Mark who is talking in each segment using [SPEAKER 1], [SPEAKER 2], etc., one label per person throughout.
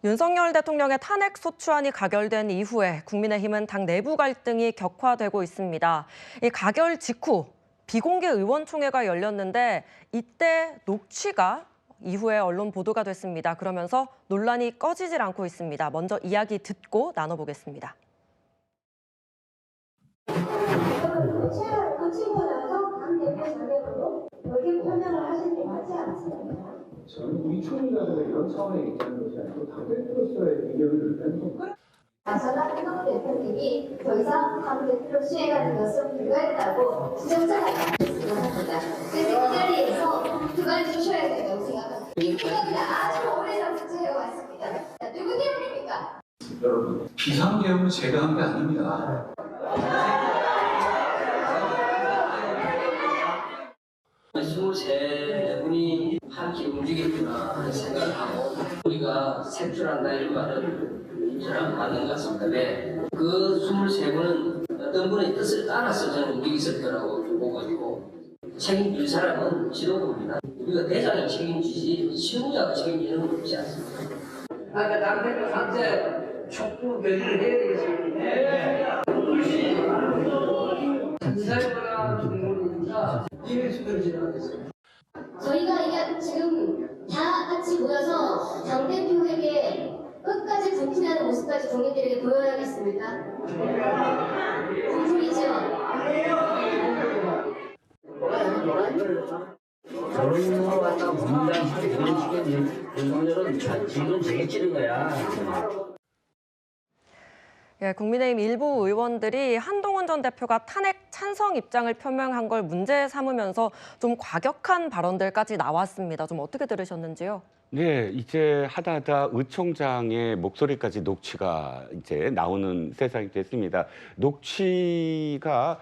[SPEAKER 1] 윤석열 대통령의 탄핵 소추안이 가결된 이후에 국민의힘은 당 내부 갈등이 격화되고 있습니다. 이 가결 직후 비공개 의원총회가 열렸는데 이때 녹취가 이후에 언론 보도가 됐습니다. 그러면서 논란이 꺼지질 않고 있습니다. 먼저 이야기 듣고 나눠보겠습니다.
[SPEAKER 2] 거치고 나서 당 대표 자격으로 여기 표명을 하시는 게 맞지 않습니까?
[SPEAKER 3] 저는 우리 총리가 이런 차원의 얘기하는 것이 아니고 당대표로서의 의견을 내는
[SPEAKER 2] 전학교 대표님이 더 이상 당 대표로 수행하는 것은 불가했다고 지적자가 나왔습니다. 그래서 이 자리에서 그걸 주셔야 된다고 생각합니다. 이 부분은 아주 오래전부터 해왔습니다. 누구 때문입니까?
[SPEAKER 3] 여러분, 비상계엄은 제가 한 게 아닙니다.
[SPEAKER 4] 23분이 함께 움직였구나 하는 생각을 하고 우리가 색출한다 이런 말은 저랑 맞는 것 같습니다. 왜? 그 23분은 어떤 분의 뜻을 따라서 저는 움직였을 거라고 보고 있고 책임질 사람은 지도부입니다. 우리가 대장이 책임지지 지도자가 책임지는 건 없지 않습니다. 아까 당대표 상태 촉구 결의를 해야 되겠습니다. 인사해보라 등으로니까 이해수 결의를
[SPEAKER 2] 저희가 이게 지금 다 같이 모여서 당대표에게 끝까지 분신하는 모습까지 국민들에게 보여야겠습니까? 분풀이죠.
[SPEAKER 5] 저런 거 갖다 분단하게 되는 윤석열은 지금 되게 찌른 거야.
[SPEAKER 1] 예, 국민의힘 일부 의원들이 한동훈 전 대표가 탄핵 찬성 입장을 표명한 걸 문제 삼으면서 좀 과격한 발언들까지 나왔습니다. 좀 어떻게 들으셨는지요?
[SPEAKER 6] 네, 이제 하다 의 총장의 목소리까지 녹취가 이제 나오는 세상이 됐습니다. 녹취가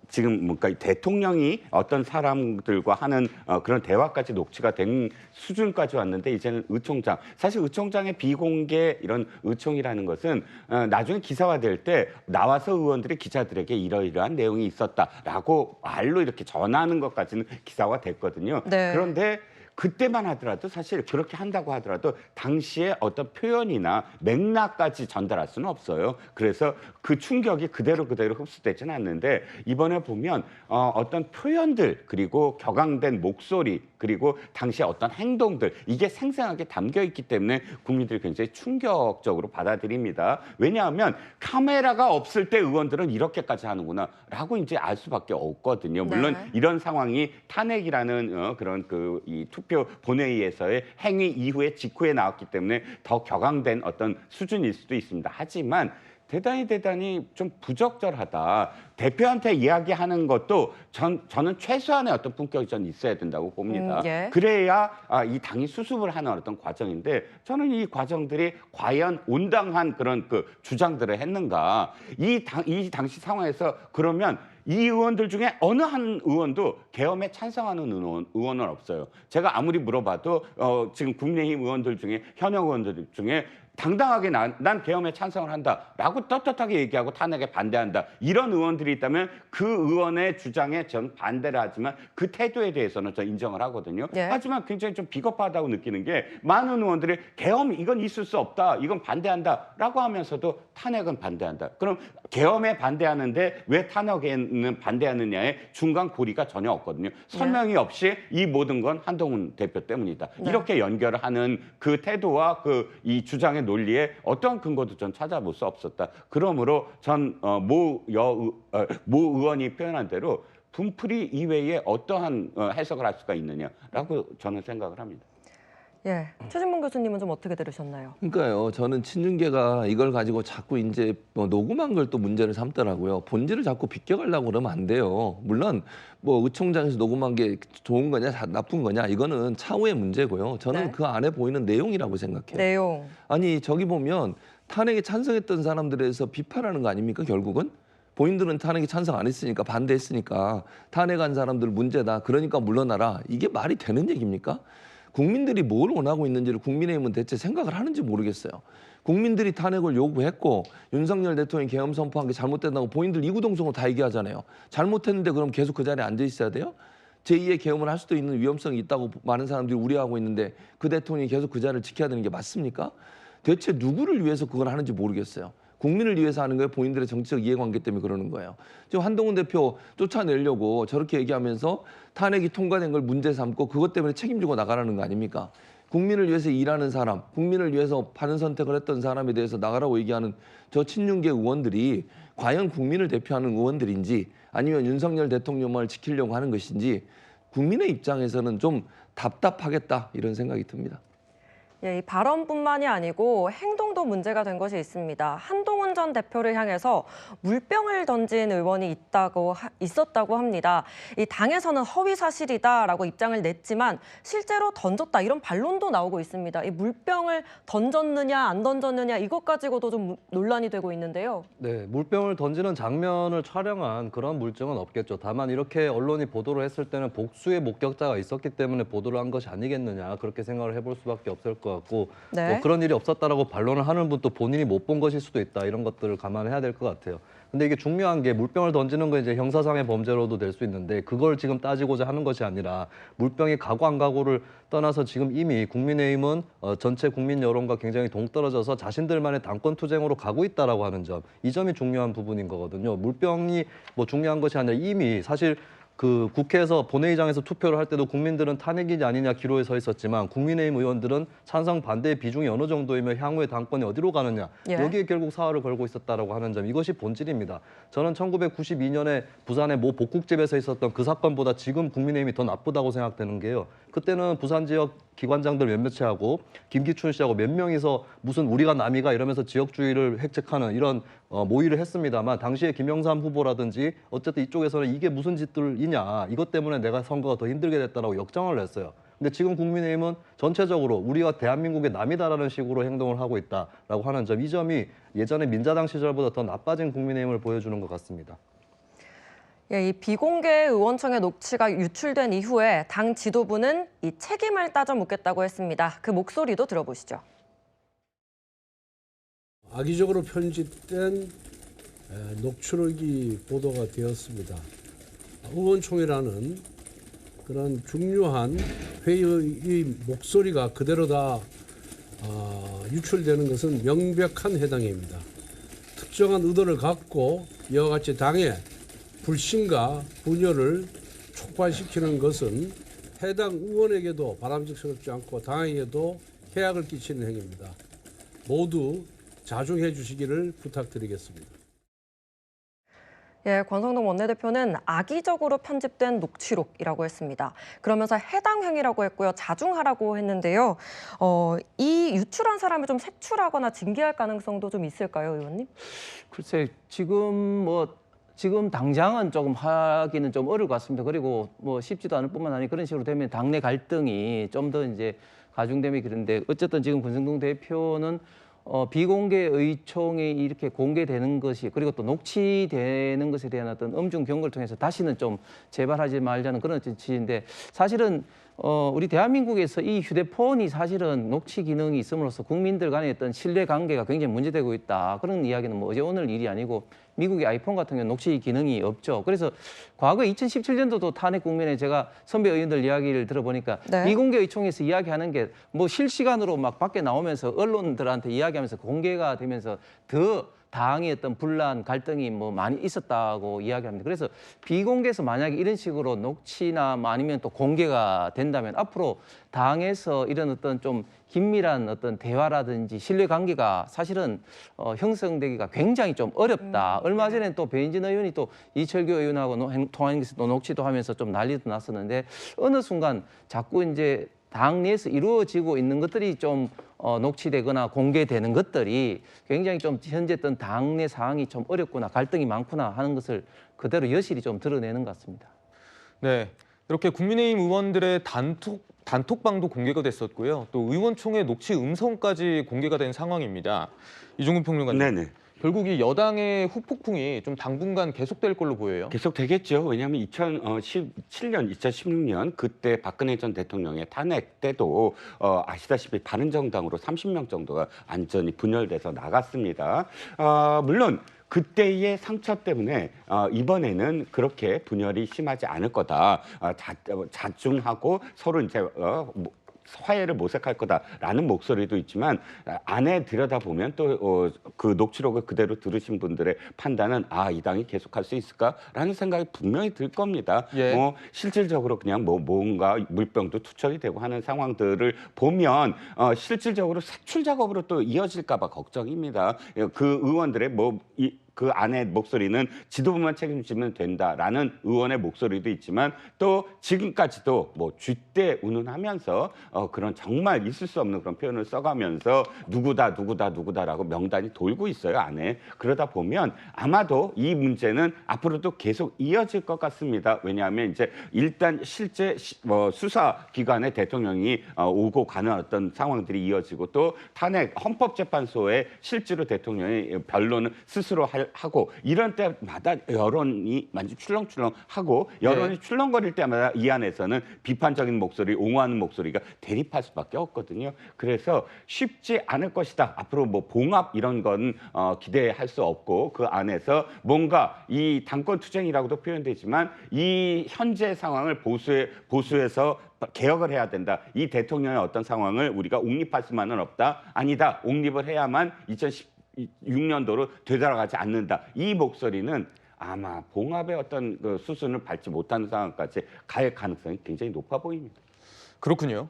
[SPEAKER 6] 지금 뭔가 대통령이 어떤 사람들과 하는 그런 대화까지 녹취가 된 수준까지 왔는데 이제는 의 총장. 사실 의 총장의 비공개 이런 의총이라는 것은 나중에 기사화될 때 나와서 의원들이 기자들에게 이러이러한 내용이 있었다라고 말로 이렇게 전하는 것까지는 기사화 됐거든요.
[SPEAKER 1] 네.
[SPEAKER 6] 그런데 그때만 하더라도 사실 그렇게 한다고 하더라도 당시에 어떤 표현이나 맥락까지 전달할 수는 없어요. 그래서 그 충격이 그대로 흡수되지는 않는데 이번에 보면 어떤 표현들 그리고 격앙된 목소리 그리고 당시에 어떤 행동들 이게 생생하게 담겨 있기 때문에 국민들이 굉장히 충격적으로 받아들입니다. 왜냐하면 카메라가 없을 때 의원들은 이렇게까지 하는구나라고 이제 알 수밖에 없거든요. 물론
[SPEAKER 1] 네.
[SPEAKER 6] 이런 상황이 탄핵이라는 그런 이 투표 본회의에서의 행위 이후에 직후에 나왔기 때문에 더 격앙된 어떤 수준일 수도 있습니다. 하지만 대단히 좀 부적절하다. 대표한테 이야기하는 것도 저는 최소한의 어떤 품격이 전 있어야 된다고 봅니다.
[SPEAKER 1] 예.
[SPEAKER 6] 그래야 이 당이 수습을 하는 어떤 과정인데 저는 이 과정들이 과연 온당한 그런 그 주장들을 했는가. 이 당시 상황에서 그러면 이 의원들 중에 어느 한 의원도 계엄에 찬성하는 의원은 없어요. 제가 아무리 물어봐도 지금 국민의힘 의원들 중에 현역 의원들 중에 당당하게 난 계엄에 찬성을 한다라고 떳떳하게 얘기하고 탄핵에 반대한다. 이런 의원들이 있다면 그 의원의 주장에 전 반대를 하지만 그 태도에 대해서는 저 인정을 하거든요.
[SPEAKER 1] 예.
[SPEAKER 6] 하지만 굉장히 좀 비겁하다고 느끼는 게 많은 의원들이 계엄 이건 있을 수 없다. 이건 반대한다라고 하면서도 탄핵은 반대한다. 그럼 계엄에 반대하는데 왜 탄핵에는 반대하느냐의 중간 고리가 전혀 없거든요. 설명이 없이 이 모든 건 한동훈 대표 때문이다.
[SPEAKER 1] 네.
[SPEAKER 6] 이렇게 연결을 하는 그 태도와 이 주장의 논리에 어떠한 근거도 전 찾아볼 수 없었다. 그러므로 전 모 의원이 표현한 대로 분풀이 이외에 어떠한 해석을 할 수가 있느냐라고 저는 생각을 합니다.
[SPEAKER 1] 예, 최진봉 교수님은 좀 어떻게 들으셨나요?
[SPEAKER 7] 그러니까요. 저는 친윤계가 이걸 가지고 자꾸 이제 녹음한 걸 또 문제를 삼더라고요. 본질을 자꾸 비껴가려고 그러면 안 돼요. 물론 의총장에서 녹음한 게 좋은 거냐 나쁜 거냐 이거는 차후의 문제고요. 저는
[SPEAKER 1] 네.
[SPEAKER 7] 그 안에 보이는 내용이라고 생각해요.
[SPEAKER 1] 내용.
[SPEAKER 7] 아니 저기 보면 탄핵에 찬성했던 사람들에 대해서 비판하는 거 아닙니까 결국은? 본인들은 탄핵에 찬성 안 했으니까 반대했으니까 탄핵한 사람들 문제다. 그러니까 물러나라. 이게 말이 되는 얘기입니까? 국민들이 뭘 원하고 있는지를 국민의힘은 대체 생각을 하는지 모르겠어요. 국민들이 탄핵을 요구했고 윤석열 대통령이 계엄 선포한 게 잘못됐다고 본인들 이구동성으로 다 얘기하잖아요. 잘못했는데 그럼 계속 그 자리에 앉아 있어야 돼요? 제2의 계엄을 할 수도 있는 위험성이 있다고 많은 사람들이 우려하고 있는데 그 대통령이 계속 그 자리를 지켜야 되는 게 맞습니까? 대체 누구를 위해서 그걸 하는지 모르겠어요. 국민을 위해서 하는 거예요? 본인들의 정치적 이해관계 때문에 그러는 거예요. 지금 한동훈 대표 쫓아내려고 저렇게 얘기하면서 탄핵이 통과된 걸 문제 삼고 그것 때문에 책임지고 나가라는 거 아닙니까? 국민을 위해서 일하는 사람, 국민을 위해서 바른 선택을 했던 사람에 대해서 나가라고 얘기하는 저 친윤계 의원들이 과연 국민을 대표하는 의원들인지 아니면 윤석열 대통령을 지키려고 하는 것인지 국민의 입장에서는 좀 답답하겠다 이런 생각이 듭니다.
[SPEAKER 1] 이 발언뿐만이 아니고 행동도 문제가 된 것이 있습니다. 한동훈 전 대표를 향해서 물병을 던진 의원이 있었다고 합니다. 이 당에서는 허위 사실이다라고 입장을 냈지만 실제로 던졌다 이런 반론도 나오고 있습니다. 이 물병을 던졌느냐 안 던졌느냐 이것 가지고도 좀 논란이 되고 있는데요.
[SPEAKER 8] 네, 물병을 던지는 장면을 촬영한 그런 물증은 없겠죠. 다만 이렇게 언론이 보도를 했을 때는 복수의 목격자가 있었기 때문에 보도를 한 것이 아니겠느냐 그렇게 생각을 해볼 수밖에 없을 것 같고
[SPEAKER 1] 네.
[SPEAKER 8] 뭐 그런 일이 없었다라고 반론을 하는 분도 본인이 못 본 것일 수도 있다 이런 것들을 감안해야 될 것 같아요. 근데 이게 중요한 게 물병을 던지는 건 이제 형사상의 범죄로도 될 수 있는데 그걸 지금 따지고자 하는 것이 아니라 물병이 가고 안 가고를 떠나서 지금 이미 국민의힘은 전체 국민 여론과 굉장히 동떨어져서 자신들만의 당권 투쟁으로 가고 있다라고 하는 점, 이 점이 중요한 부분인 거거든요. 물병이 뭐 중요한 것이 아니라 이미 사실 그 국회에서 본회의장에서 투표를 할 때도 국민들은 탄핵이냐 아니냐 기로에 서 있었지만 국민의힘 의원들은 찬성 반대의 비중이 어느 정도이며 향후의 당권이 어디로 가느냐
[SPEAKER 1] 예.
[SPEAKER 8] 여기에 결국 사활을 걸고 있었다라고 하는 점, 이것이 본질입니다. 저는 1992년에 부산의 모 복국집에서 있었던 그 사건보다 지금 국민의힘이 더 나쁘다고 생각되는 게요. 그때는 부산 지역 기관장들 몇몇이 하고 김기춘 씨하고 몇 명이서 무슨 우리가 남이가 이러면서 지역주의를 획책하는 이런 모의를 했습니다만 당시에 김영삼 후보라든지 어쨌든 이쪽에서는 이게 무슨 짓들이냐 이것 때문에 내가 선거가 더 힘들게 됐다라고 역정을 냈어요. 근데 지금 국민의힘은 전체적으로 우리가 대한민국의 남이다라는 식으로 행동을 하고 있다라고 하는 점, 이 점이 예전에 민자당 시절보다 더 나빠진 국민의힘을 보여주는 것 같습니다.
[SPEAKER 1] 이 비공개 의원총회 녹취가 유출된 이후에 당 지도부는 이 책임을 따져 묻겠다고 했습니다. 그 목소리도 들어보시죠.
[SPEAKER 9] 악의적으로 편집된 녹취록이 보도가 되었습니다. 의원총회라는 그런 중요한 회의의 목소리가 그대로 다 유출되는 것은 명백한 해당입니다. 특정한 의도를 갖고 이와 같이 당의 불신과 분열을 촉발시키는 것은 해당 의원에게도 바람직스럽지 않고 당에게도 해악을 끼치는 행위입니다. 모두 자중해 주시기를 부탁드리겠습니다.
[SPEAKER 1] 예, 권성동 원내대표는 악의적으로 편집된 녹취록이라고 했습니다. 그러면서 해당 행위라고 했고요. 자중하라고 했는데요. 이 유출한 사람을 좀 색출하거나 징계할 가능성도 좀 있을까요, 의원님?
[SPEAKER 10] 글쎄, 지금 당장은 조금 하기는 좀 어려울 것 같습니다. 그리고 뭐 쉽지도 않을 뿐만 아니라 그런 식으로 되면 당내 갈등이 좀 더 이제 가중됨이 그런데 어쨌든 지금 권성동 대표는 비공개 의총이 이렇게 공개되는 것이 그리고 또 녹취되는 것에 대한 어떤 엄중 경고를 통해서 다시는 좀 재발하지 말자는 그런 뜻인데 사실은 우리 대한민국에서 이 휴대폰이 사실은 녹취 기능이 있음으로써 국민들 간의 어떤 신뢰 관계가 굉장히 문제되고 있다. 그런 이야기는 뭐 어제 오늘 일이 아니고 미국의 아이폰 같은 경우는 녹취 기능이 없죠. 그래서 과거 2017년도도 탄핵 국면에 제가 선배 의원들 이야기를 들어보니까
[SPEAKER 1] 네.
[SPEAKER 10] 비공개 의총에서 이야기하는 게 뭐 실시간으로 막 밖에 나오면서 언론들한테 이야기하면서 공개가 되면서 더 당의 어떤 분란, 갈등이 뭐 많이 있었다고 이야기합니다. 그래서 비공개에서 만약에 이런 식으로 녹취나 뭐 아니면 또 공개가 된다면 앞으로 당에서 이런 어떤 좀 긴밀한 어떤 대화라든지 신뢰 관계가 사실은 형성되기가 굉장히 좀 어렵다. 얼마 전에 또 배인진 의원이 또 이철규 의원하고 통화한 것을 또 녹취도 하면서 좀 난리도 났었는데 어느 순간 자꾸 이제 당 내에서 이루어지고 있는 것들이 좀 녹취되거나 공개되는 것들이 굉장히 좀 현재 어떤 당내 상황이 좀 어렵구나, 갈등이 많구나 하는 것을 그대로 여실히 좀 드러내는 것 같습니다.
[SPEAKER 11] 네, 이렇게 국민의힘 의원들의 단톡방도 공개가 됐었고요. 또 의원총회 녹취 음성까지 공개가 된 상황입니다. 이종근 평론가님.
[SPEAKER 6] 네네.
[SPEAKER 11] 결국 이 여당의 후폭풍이 좀 당분간 계속될 걸로 보여요.
[SPEAKER 6] 계속 되겠죠. 왜냐하면 2017년, 2016년 그때 박근혜 전 대통령의 탄핵 때도 아시다시피 바른정당으로 30명 정도가 완전히 분열돼서 나갔습니다. 물론 그때의 상처 때문에 이번에는 그렇게 분열이 심하지 않을 거다. 자중하고 서로 이제 화해를 모색할 거다라는 목소리도 있지만 안에 들여다보면 또 그 녹취록을 그대로 들으신 분들의 판단은 이 당이 계속할 수 있을까라는 생각이 분명히 들 겁니다.
[SPEAKER 11] 예.
[SPEAKER 6] 실질적으로 그냥 뭔가 물병도 투척이 되고 하는 상황들을 보면 실질적으로 색출 작업으로 또 이어질까 봐 걱정입니다. 그 의원들의 그 안의 목소리는 지도부만 책임지면 된다라는 의원의 목소리도 있지만 또 지금까지도 쥐떼 운운하면서 그런 정말 있을 수 없는 그런 표현을 써가면서 누구다라고 명단이 돌고 있어요 안에. 그러다 보면 아마도 이 문제는 앞으로도 계속 이어질 것 같습니다. 왜냐하면 이제 일단 실제 수사기관에 대통령이 오고 가는 어떤 상황들이 이어지고 또 탄핵 헌법재판소에 실제로 대통령의 변론을 스스로 하고 이런 때마다 여론이 완전 출렁출렁하고 여론이 출렁거릴 때마다 이 안에서는 비판적인 목소리, 옹호하는 목소리가 대립할 수밖에 없거든요. 그래서 쉽지 않을 것이다. 앞으로 봉합 이런 건 기대할 수 없고 그 안에서 뭔가 이 당권 투쟁이라고도 표현되지만 이 현재 상황을 보수해서 개혁을 해야 된다. 이 대통령의 어떤 상황을 우리가 옹립할 수만은 없다. 아니다. 옹립을 해야만 2016년도로 되돌아가지 않는다. 이 목소리는 아마 봉합의 어떤 수순을 밟지 못하는 상황까지 갈 가능성이 굉장히 높아 보입니다.
[SPEAKER 11] 그렇군요.